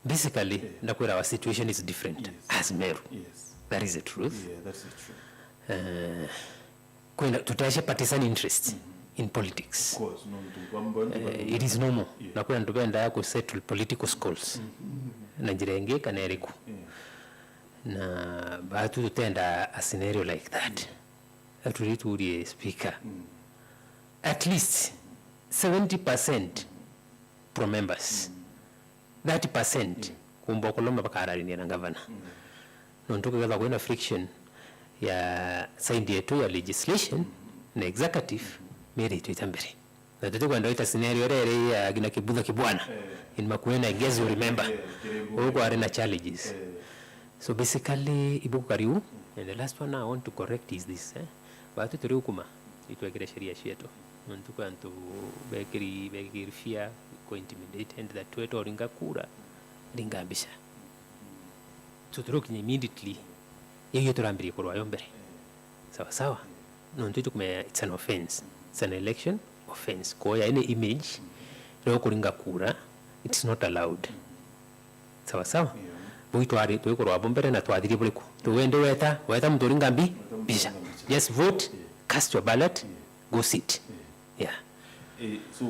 Basically, our situation is different as Meru. Yes. That is the truth. Yeah, that's the truth. Tutaisha partisan interest in politics. Of course, it is normal. Nakwenda tupenda ya settle political scores. Na jirenge kaneriku. Na batu tutenda a scenario like that. Atulituri speaker. At least 70% pro members. 30% kumbo kolomba bakarari ni na governor. Nontuko gaza kwenda friction ya side yetu ya legislation na executive mere itu itambere. Na tutuko ndo ita scenario rere ya gina kibudha kibwana. In Makuena, I guess you remember. Huko arena challenges. So basically ibuku kariu, and the last one I want to correct is this. Batu turi hukuma itwekere sheria shetu. Ntuko antu bekiri fear ko intimidate and that wetu ringa kura ringa ambisha. Tuturuki immediately yeyo turambiri kurwa yombere. Sawa. No ntuko kume it's an offense. It's an election offense. Kwa any image leo kuringa kura it's not allowed. Sawa. Buitwari tuikorwa bombere na twadiri buliku. Tuwende weta mturinga mbi bisha. Just vote, cast your ballot, go sit. Yeah. So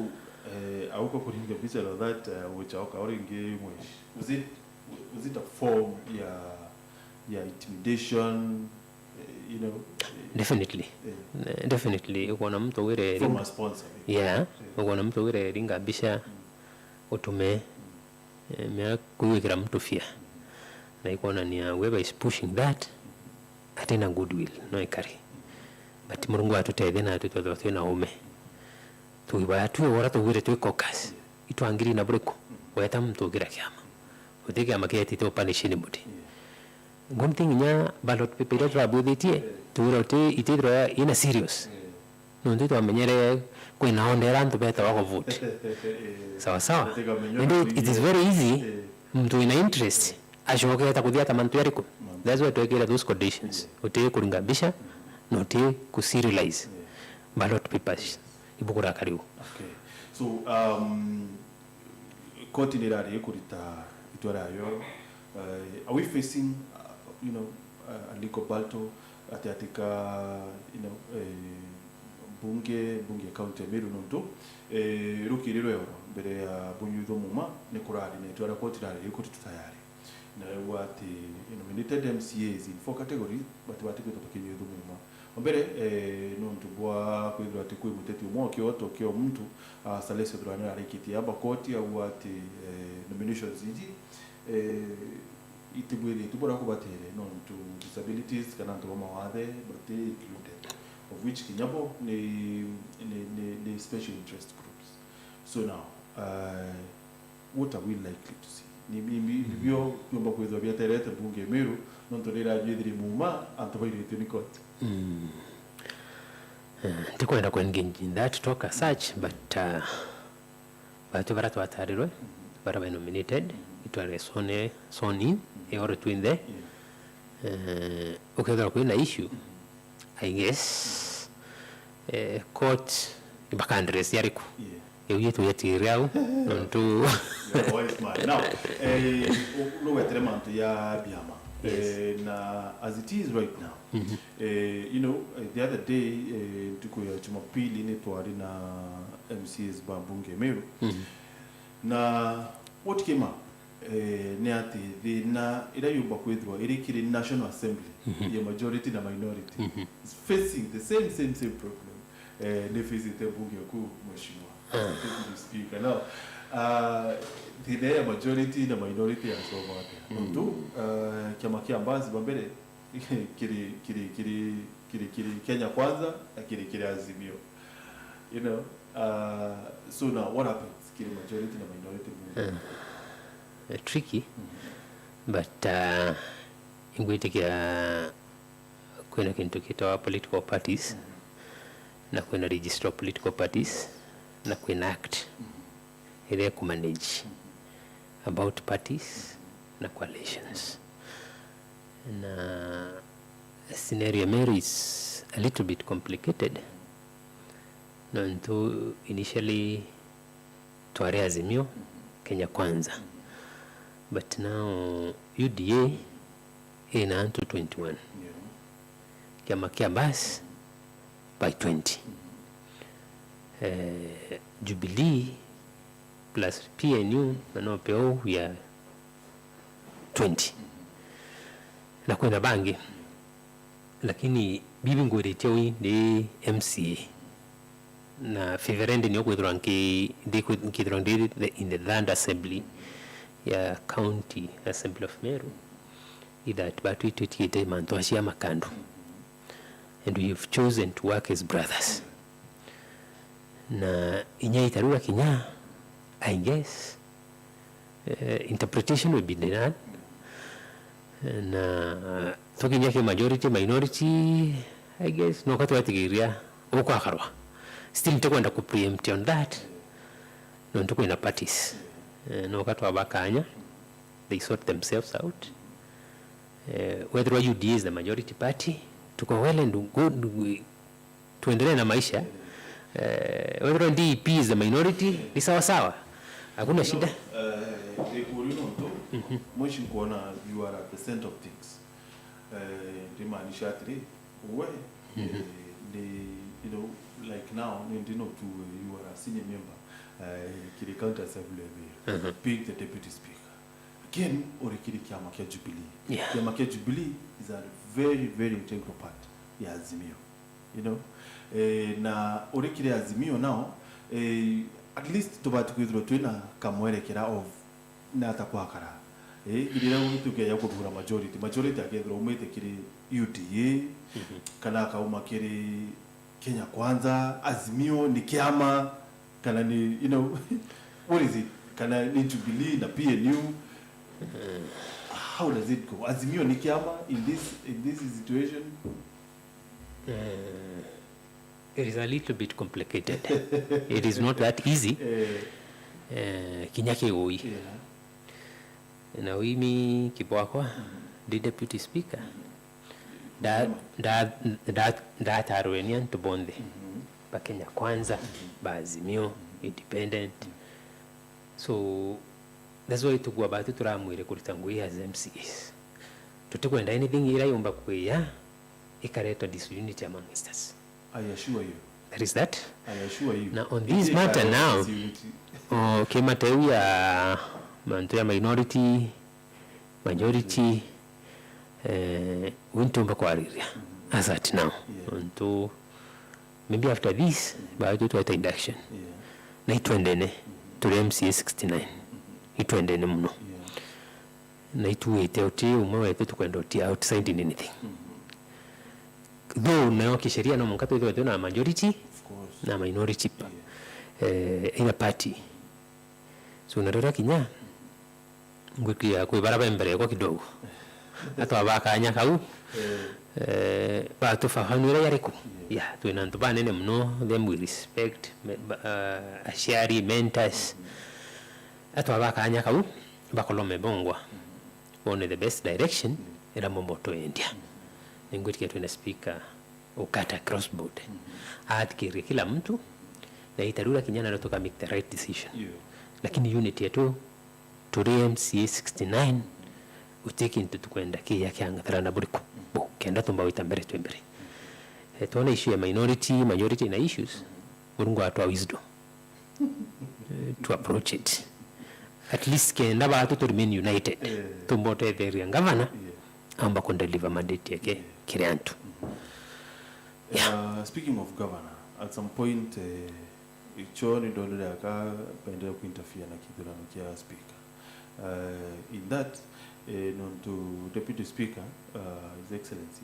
auko kuringa bisha that which auka oringe mwesh. Was it a form ya intimidation, you know? Definitely uko na mtu wire from a sponsor. Yeah. Uko na mtu wire ringa bisha utume mea kuwekera mtu fia. Na ikuona ni whoever is pushing that atena goodwill no ikari. But Mungu atutede na atutode na ume. Tuibaya tuwe wora tuwire tuwe caucus. Ituangiri na breko. Weta mtu gira kiama. Uteke amaketi to panishini mudi. Ngomtingi nya ballot paper rabuditie turote itidro ina serious. Nundu to amenyere ko inaondera ntu beta wako vote. Sawa. And it is very easy mtu ina interest ashoke atakudia tamantu yariko. That's why tuwekera those conditions. Uteke kuringabisha no te ku serialize ballot papers ibukura kariu. Okay. So continually kurita itwarayo are we facing a legal battle atika bunge county Meru nonto rukiriro yoro mbere ya bunyuzo muma ne kurari ne twara kotirari yuko tutayari na wati nominated MCAs in 4 categories but wati ko tokinyuzo muma mbere nonto bwa kwidro ati ku muteti umo kyoto kyo mtu salese drwana arikiti aba koti au wati nominations iji itibwiri tubora kubatere nonto disabilities kana ndo mawade but included of which kinyabo the special interest groups. So now, what are we likely to see? Nibio yomba kwezo biaterete bunge Meru nontolera yediri muma antobaire tunikot. Tikwenda engage in that talk as such, but baratu atarirwe bara nominated it was sworn in or twin there. Okay, there is issue. I guess court ibakandres yariko yetu yetiriao ntu now no wetrement ya biama na as it is right now the other day tuko ya Jumapili ni twari na MCs babunge Meru na what came up neati na ila yuba kwethwa irikiri National Assembly ya majority na minority is facing the same problem ne facing the bunge ku mheshimiwa Spika now the majority na minority and so on ndio kama kiambazi bambere kiri Kenya kwanza na kiri Azimio so now what happens kiri majority na minority tricky but ingwitikia kwena kintu kita political parties na kwena register political parties na kwena act ile kumanage about parties na coalitions na scenario Meru is a little bit complicated initially tuare Azimio Kenya kwanza but now UDA ina to 21 kiama kia bas by 20 Jubilee plus PNU na NPO ya 20 na kwenda bangi, lakini bibi ngweretia wi ni MCA na favorende ni okwithirwa nkithirwa in the land assembly ya county assembly of Meru that batu itutiite mantu acia makando, and we have chosen to work as brothers. Na inya itaruga kinya, I guess interpretation will be done, na tokinya ke majority minority, I guess no katwa tigiria okwa karwa still tukwenda ku preempt on that, no tukwenda parties no katwa bakanya, they sort themselves out. Whether UDA is the majority party, tuko well and good, tuendelee na maisha. Whether DEP is the minority, ni sawa sawa, hakuna shida. Mwisho kuona you are at the center of things. Dimaanisha ati wewe you know, like now you know, you are a senior member kile county assembly being the deputy speaker. Again, orikiri kiama kia Jubilee. Kiama kia Jubilee is a very, very integral part ya Azimio. You know, na orikiri Azimio now, at least tubati kwithirwa twina kamwerekera of na atakwa kara. Irira unituke ya kuthura majority akethirwa umite kiri UDA kana kauma kiri Kenya Kwanza, Azimio ni kiama kana ni, you know, what is it? Kana ni Jubilee na PNU. How does it go? Azimio ni kiama in this situation? It is a little bit complicated. It is not that easy. Kinyake oi. Na wimi kibwakwa the deputy speaker that arwenian to bonde pa Kenya Kwanza ba Azimio independent. So that's why to go about it turamwire kuritangui as MCs tutikwenda anything ira yomba kweya ikareta disunity among us. I assure you that is that. I assure you now on this matter now okay mateu ya mantu ya minority majority wintumba kwa riria as at now unto maybe after this by to induction na itwendene to MCA 69 itwendene muno na ituwete oti umwe wetu tukwenda oti outside in anything though na kisheria no mkato wetu na majority na minority in a party. So narora kinya ngwikia kuibaraba mbere kwa kidogo atwa bakanya kau ba tufahanura yariko yeah twina ntubanene muno, them we respect ashari mentors atwa bakanya kau bakolome bongwa on the best direction era momboto India ngwikia twina speaker ukata cross board atkiri kila mtu na itarura kinyana ndo tuka make the right decision lakini unity yetu to MCA 69 uteki into tukwenda kia kyanga tarana buriko bo kenda tumba witambere twembere tuona issue ya minority majority na issues Mungu atwa wisdom to approach it at least kenda ba to remain united tumbote the governor amba kon deliver mandate yake kiriantu. Speaking of governor, at some point ichoni ndo yaka baendelea kuinterfere na kidhurano kia speaker. In that non to deputy speaker his excellency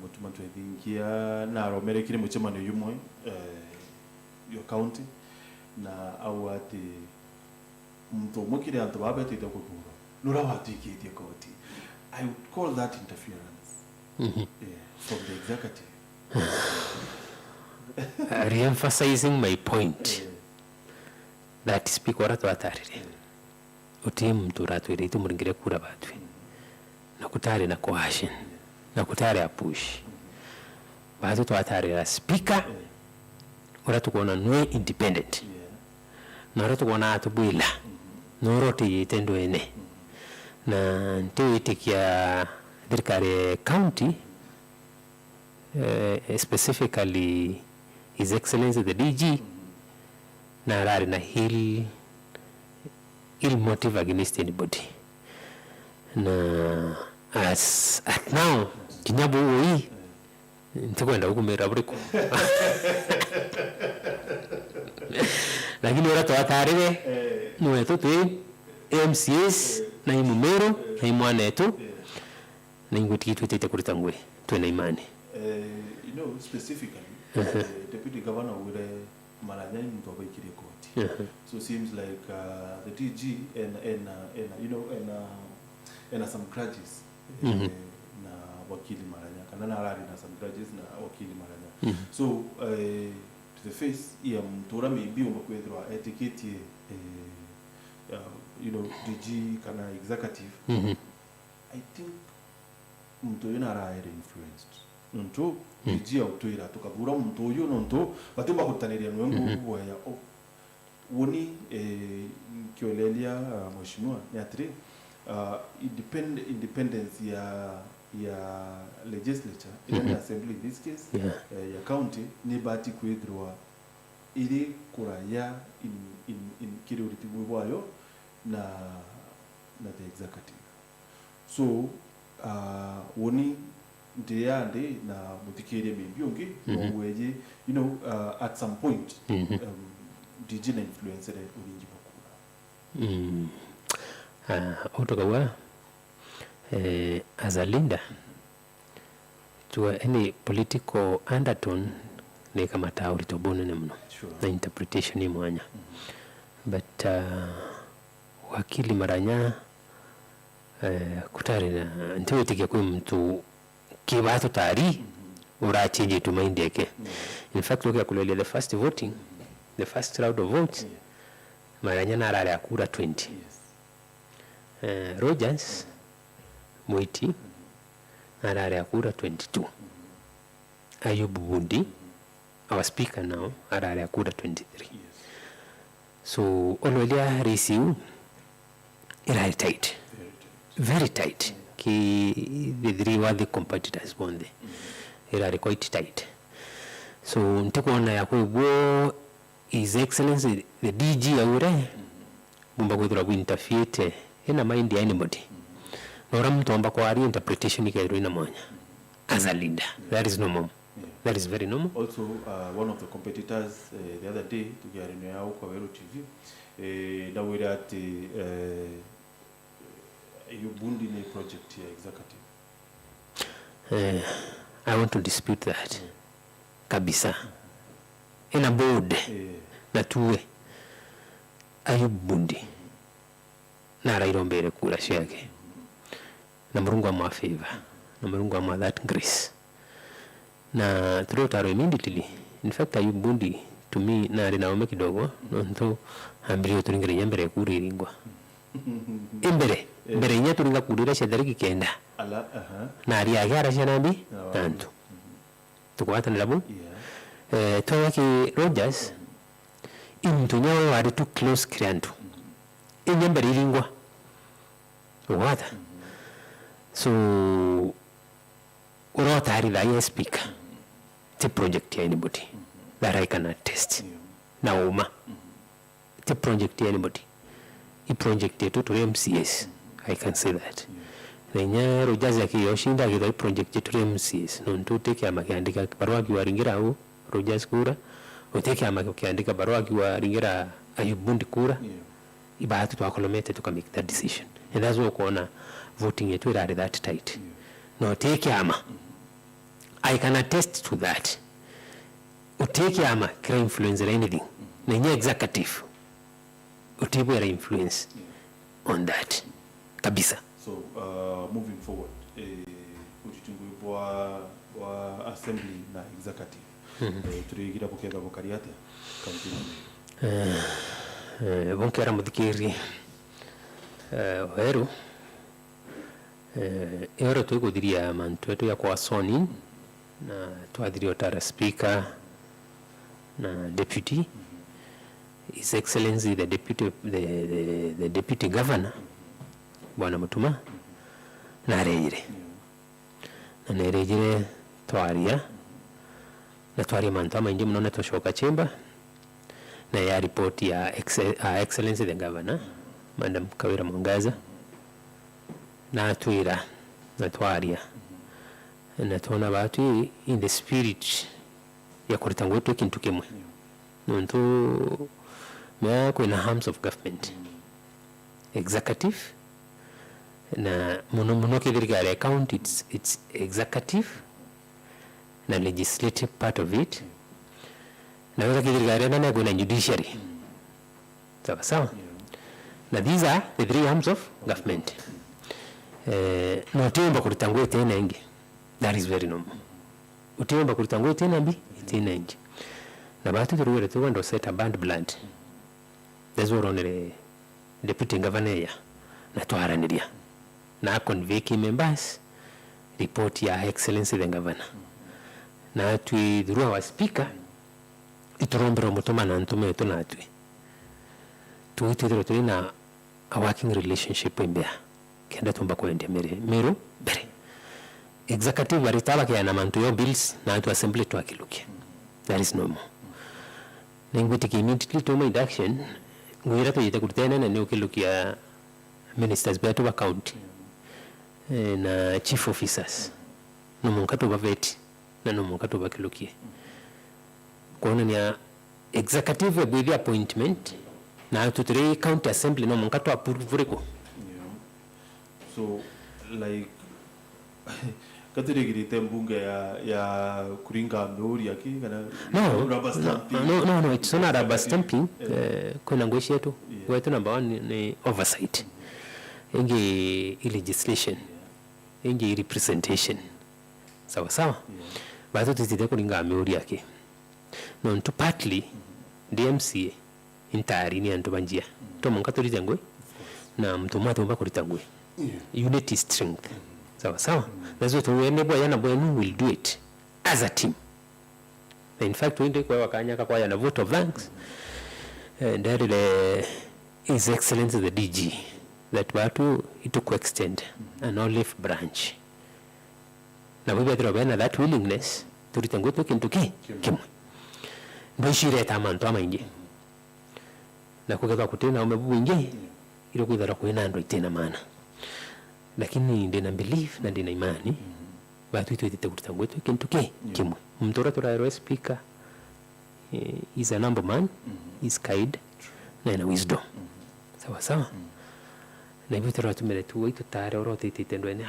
mutumantu edingia na romere kile muchemano yumwe your county na awati mtu mukire antu babete itokugura nura watikitie koti. I would call that interference from the executive. Re-emphasizing my point that speaker watu atarire uti mtu ratwire itu muringire kura batwe na kutare na coercion na kutare a push bazo to atarira speaker ora tukona no independent na ora tukona atubwila noroti tendo ene na ntiwitikia thirikari county specifically His Excellency the DG na rari na ill motive against anybody na as at now kinyabu hii ntikwenda hukumira buriko lakini ora twatariwe mwetu tu MCS na imumero na imwanetu na ingutiki twitete kurita ngwe twena imani specifically deputy governor wure maranyani mtu abaikire koti so seems like the DG and some grudges na wakili maranyaka na narari na some grudges na wakili maranyaka so to the face ya mtura maybe umakwethwa etiquette DG kana executive I think mtu yana ara influenced nonto DG autoira tukagura mtu uyu nonto batumba kutaniria nwengu ya woni kiolelia mheshimiwa ni atri independence ya legislature in assembly in this case ya county ni bati kwithwa ili kuraya in kile uritibu bwayo na the executive so woni ndeyande na mutikere mbionge weje at some point DG na influencer ulinji bakura otokawa as a leader to any political undertone ne kama tauri tobone ne mno na interpretation ni mwanya but wakili maranya kutari na ntiwitikia kwa mtu kibato tari uracheje tumaindi yake in fact lokia kulele the first voting the first round of votes maranya na arare akura 20 Rogers Mwiti arare akura 22 Ayub Bundi our speaker now arare akura 23 so olwelia risiu ira tight very tight ki the three worthy competitors bonde ira quite tight so ntikona yakubwo His Excellency the DG aure bumba kwithira interfere ina mind ya anybody nora mtu amba kwa ari interpretation ikairo ina mwanya as a leader that is normal that is very normal. Also one of the competitors the other day tukiarino yao kwa Meru TV na were at Bundi ne project ya executive I want to dispute that kabisa ina board na tuwe Ayub Bundi na rairombere kura shake na murungu wa favor na murungu wa that grace na tulotaro immediately in fact Ayub Bundi to me na rinaome kidogo nonto ambiri turingire nyambere kuri iringwa imbere nya turinga kurira shadariki kenda na ari agara shanambi tantu tukwata nlabu tawaki Rogers into nyawo ari too close kriantu inyambere iringwa wata so urota ari the Spika the project ya anybody that I can attest na uma the project ya anybody i project yetu to MCS I can say that nenya Rogers yakiyoshinda kido project to MCS nonto take amakiandika barua kiwaringira au Rogers kura uteke amakiandika barua kiwaringira Ayub Bundi kura ibahatu twakolomete to make that decision and that's what kuona voting yetu ira that tight no take ama I can attest to that uteke ama kira influence anything nenya executive utebe era influence on that kabisa. So moving forward uchitungu wa assembly na executive turigira bukega bukariate kampuni bonkera muthikiri Heru ero twiguthiria mantu etu ya kwa soni na twathirio tara speaker na deputy His Excellency the deputy governor Bwana Mutuma narejire na nerejire twaria na twaria mantu amaingi muno netoshoka chemba na ya report ya Excellency the governor Madam Kawira Mwangaza na twira na twaria na tuona batu in the spirit ya kuritangwa wetu kintu kimwe nuntu mea kuna arms of government executive na muno kithirikari account it's executive na legislative part of it na weza kithirikari na kuna judiciary sawa na these are the three arms of government no temba kuritangwa tena ingi that is very normal utemba kuritangwa tena mbi tena ingi na batu turuwele tuwendo set a band blood that's what only deputy governor ya na twaraniria na convoke members report ya Excellency the governor na twi through our speaker iturombero mutoma na ntume yetu na twi na a working relationship imbea kenda tumba kuendea Meru bere executive baritaba kia na mantu yo bills na atu assembly tu akilukia that is normal ningwiti immediately to my induction ngwira to yita kurtena na niyo kilukia ministers betu ba county na chief officers no munkato ba vet na no munkato ba kilukia kuona ni executive with the appointment na to three county assembly no munkato approve ko so like katirigirite mbunge ya kuringa Meru yaki kana no it's not rubber stamping kuna ngweshi yetu wetu number 1 ni oversight ingi legislation ingi representation sawa bato titite kuringa Meru yaki no to partly DMCA intari ni antu banjia to munkato lijangwe na mtuma tumba kuritangwe unity strength sawa that's what we enable yana bwenu will do it as a team. In fact we ndiko wakanyaka kwa yana vote of thanks and that is Excellency the DG that watu itoku extend an olive branch na we better bena that willingness to ritango to kintu kimwe ndo shire tamanto amaingi na kugeza kutena umebubu ingi ilo kuidhara kuina ndo itena maana lakini ndina belief na ndina imani batu itwete kutango to kintu kimwe mtora tora Spika is a number man is kind na ina wisdom sawa na hivyo tora tumele tu ito tare orote itendo ene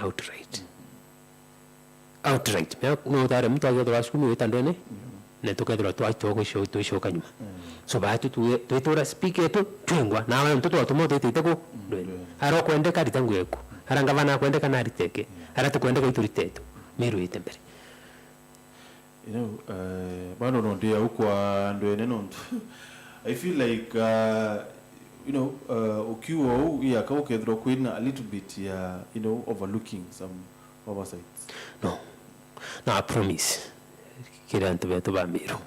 outright no tare mtu agyo wasukumi wetando ne tukadro tu aito ko show kanyuma so batu tu tora Spika to twengwa na wale mtoto watomoto iteko aro kwendeka ritangu yeko arangavana kwendeka na riteke aratu kwendeka ituriteto Meru itembere bano no ndia ukwa ndwene no I feel like ukiwa ya ka ukethro kwina a little bit ya overlooking some oversights. No I promise kila ntu beto ba Meru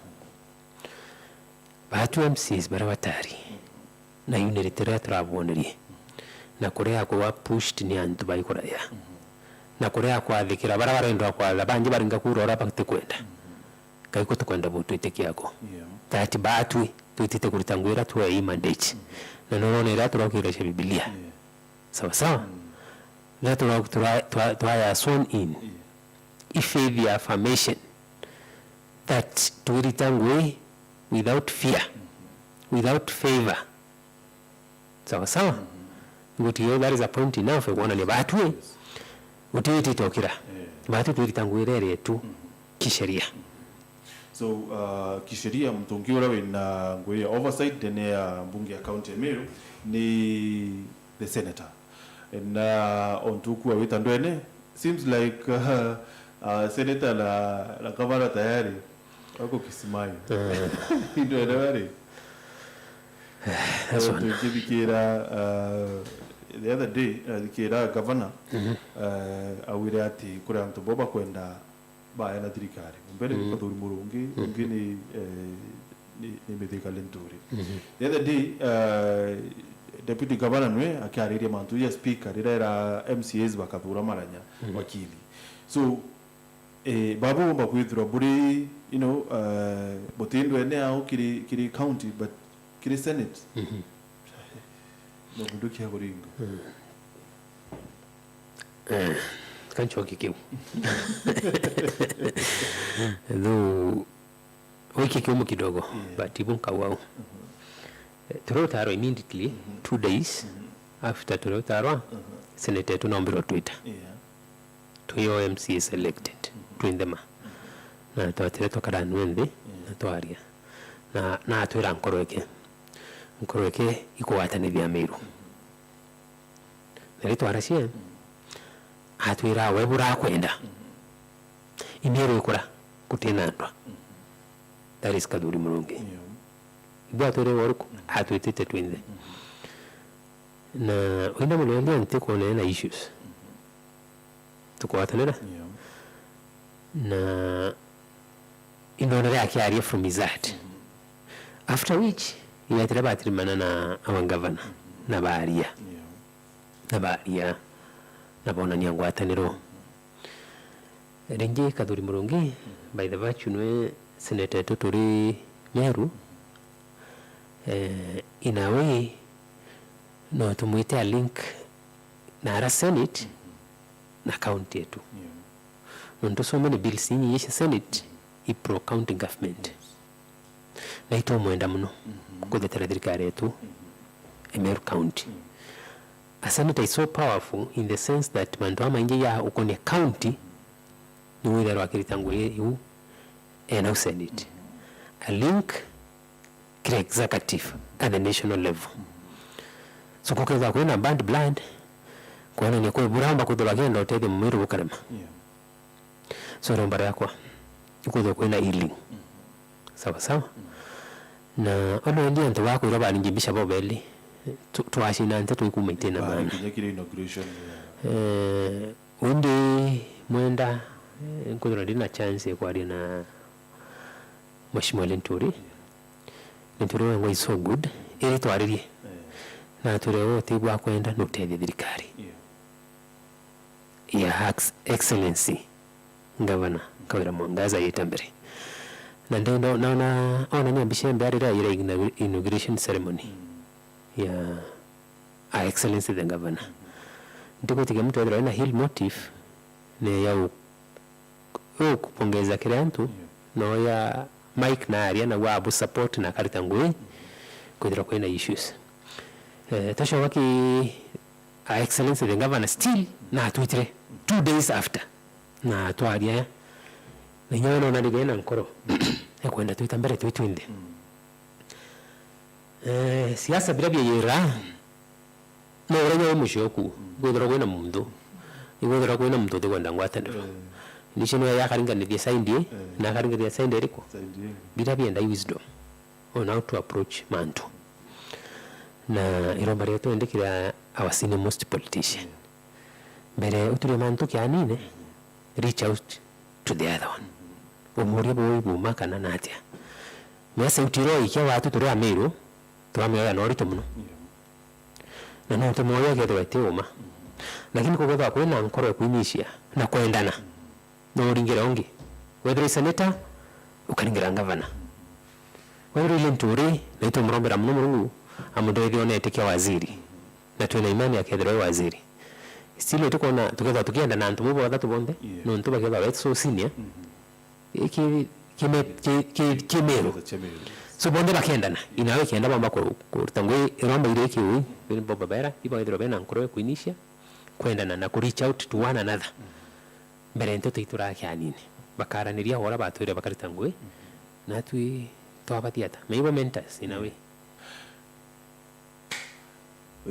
batu MCs barabatari na unitary traboneri na korea kwa pushed ni antu bayikora ya na korea kwa thikira barabarendo kwa bangi baringa kurora pakite kwenda kaiko tukwenda butu itekiako tati batu tutite kuritangwira tuwa hii mandate na nono ira turakira Biblia sawa na tuwa sworn in ife the affirmation that turitangwe without fear without favor sawa ngoti that is a point enough kuona ni batu utiti tokira batu turitangwirere tu kisheria so kisheria mtongiora na ngwe oversight tene ya mbunge ya county ya Meru ni the senator na ontuku wa witandwene seems like senator la governor tayari wako kisimai ndio edawari that's one the other day kira governor awire ati kura mtu boba kwenda ba yana thirikari mbere kwa thuri murungi ngini ni methika lenturi. The other day deputy governor nwe akiariria mantu ya speaker rira MCAs bakabura maranya wakili. So babu bakwithura buri botindo ene au kiri county but kiri senate. No bunduki ya kuringo. Kanchoki kiu. Though wiki kiumu kidogo but ibunka wao. Turotaro immediately 2 days after turotaro senate tunaombirwa Twitter. Tuyo MC is elected twindema. Na twatire tokara nwende na twaria. Na atwira nkorweke ikuwatanithia Meru. Na ritwaracie atwira we bura kwenda Meru ikura kutina ndwa. That is kaduri murungi. Ibwa tore waruko atwitite twinde. Na wenda mulwende ntiko na issues. Tukwatanira. Na indona yake area from Izat. After which iwatira batirimana na our governor na baria. Na baria na bona ni ngwataniro. Renje kaduri murungi by the virtue nwe senator turi Meru in a way no tumuite a link na ara senate na county yetu. Ndio so many bills ni yesha senate i pro county government. Na ito Mwenda muno kudetera thirikari yetu Meru county. A senator is so powerful in the sense that mandu maingi ya ukone county ni wira wakiritanguye yu na senate. A link kire executive at the national level. So kukeza kwena band blind kuona ni kwa buramba kudolagenda otede Meru bukarema. So rombara yakwa ikuzo kwena healing. Sawa sawa. Na ono ndio nto wako iroba ningimbisha bobeli tuashina nte tuikumaitena bana. Kile inauguration. Undi Mwenda nkudura dina chance kwa dina Mheshimiwa Lenturi. Lenturi was so good. Ili twaririe. Na tureo tigwa kwenda nutethia thirikari. Ya excellency governor Kawira Mwangaza yetambere. Na ndio naona ni ambishe mbarira ile inauguration ceremony ya excellency the governor. Ndiko tige mtu adra na hill motive ne ya kupongeza kile mtu no ya Mike na aria na wabu support na karitangwe kudira kwena issues. Tasha waki excellency the governor still na Twitter 2 days after na twaria na nyono na ligena nkoro ya kwenda Twitter mbere twitwinde. Siasa bila yera no urenya umushoku kudira kwena mundu igudira kwena mtu de kwenda ngwataniro nishino ya karinga ni design na karinga ya design eriko bila bienda wisdom on how to approach mantu na iromba yetu endekira our senior most politician mbere uturi mantu kyanine reach out to the other one umuri boy makana natia mwese utiro ikya watu turi Meru tuamya no rito muno na no tumoya gedo eteuma lakini kugoba kwena nkoro kuinyishia na kwendana no ringira ongi whether senator ukaringira governor whether Lenturi na ito mrombera mnumuru amudege onete kia waziri na tuena imani akedere waziri stilo tuko na tukienda na ntumu batatu bonde no ntuba keba wetu so senior Meru so bonde bakendana inawe kienda bamba ko tangwe romba ile kiwi bin boba bera iba idro bena nkoro kuinisha kwendana na ku reach out to one another mbere nto titura kyanine bakaraniria hora batwire bakaritangwe na twi twabatiata meibo mentors inawe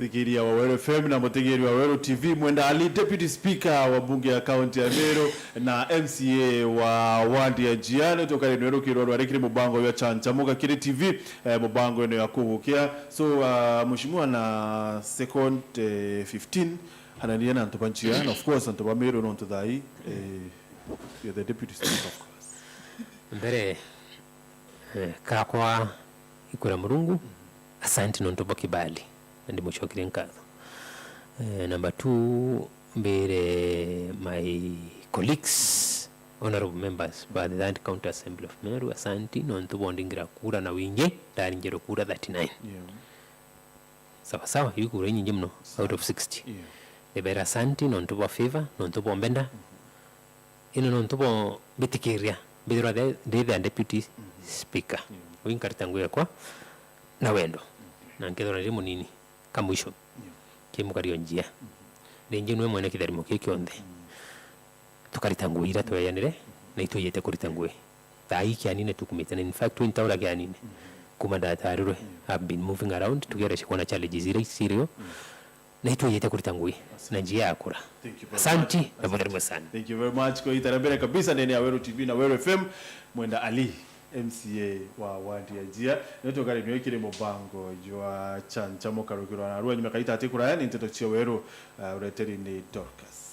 Rikiria wa Wero FM na Motegeri wa Wero TV. Mwenda Ali, Deputy Speaker wa bunge ya county ya Meru na MCA wa wadi ya Jiano toka Wero Kiroro warikiri mubango ya Chanchamuka kiri TV mubango eno ya kuhukia. So mheshimiwa na second 15 ananiana antopanchia and of course antopa Meru no ntodai you're the Deputy Speaker of course. Mbere kakwa ikura murungu asante nontobo kibali ndi muchokire nkatho. Number 2 mbere my colleagues, honorable members by the Land County Assembly of Meru, asante nontobo ndingira kura na wingi ndari ngero kura 39. Sawa yukura nyingi mno out of 60. Ebera asante nontobo favor nontobo mbenda ino nontobo bitikiria bidira the deputy speaker winkaritangwe kwa na wendo na nkethora ndi Munini kamwisho kimukario njia ningi nwe mwene kitharimo kikyonthe tukaritangwira tweyanire na ituyete kuritangwe thai kianine tukumitana. In fact wintaura kianine kuma datarwe have been moving around together shikona challenges ile sirio na ituyete kuritangwe na njia yakura. Asante na bwana sana. Thank you very much kwa itarambere kabisa ndani ya Weru TV na Weru FM. Mwenda Ali MCA wa wadi ya Jia neto kari niwekire mubango jwa chancha mokarukiro na ruwa nyumekaita atikura yani nteto chio Weru ureteri ni Dorcas.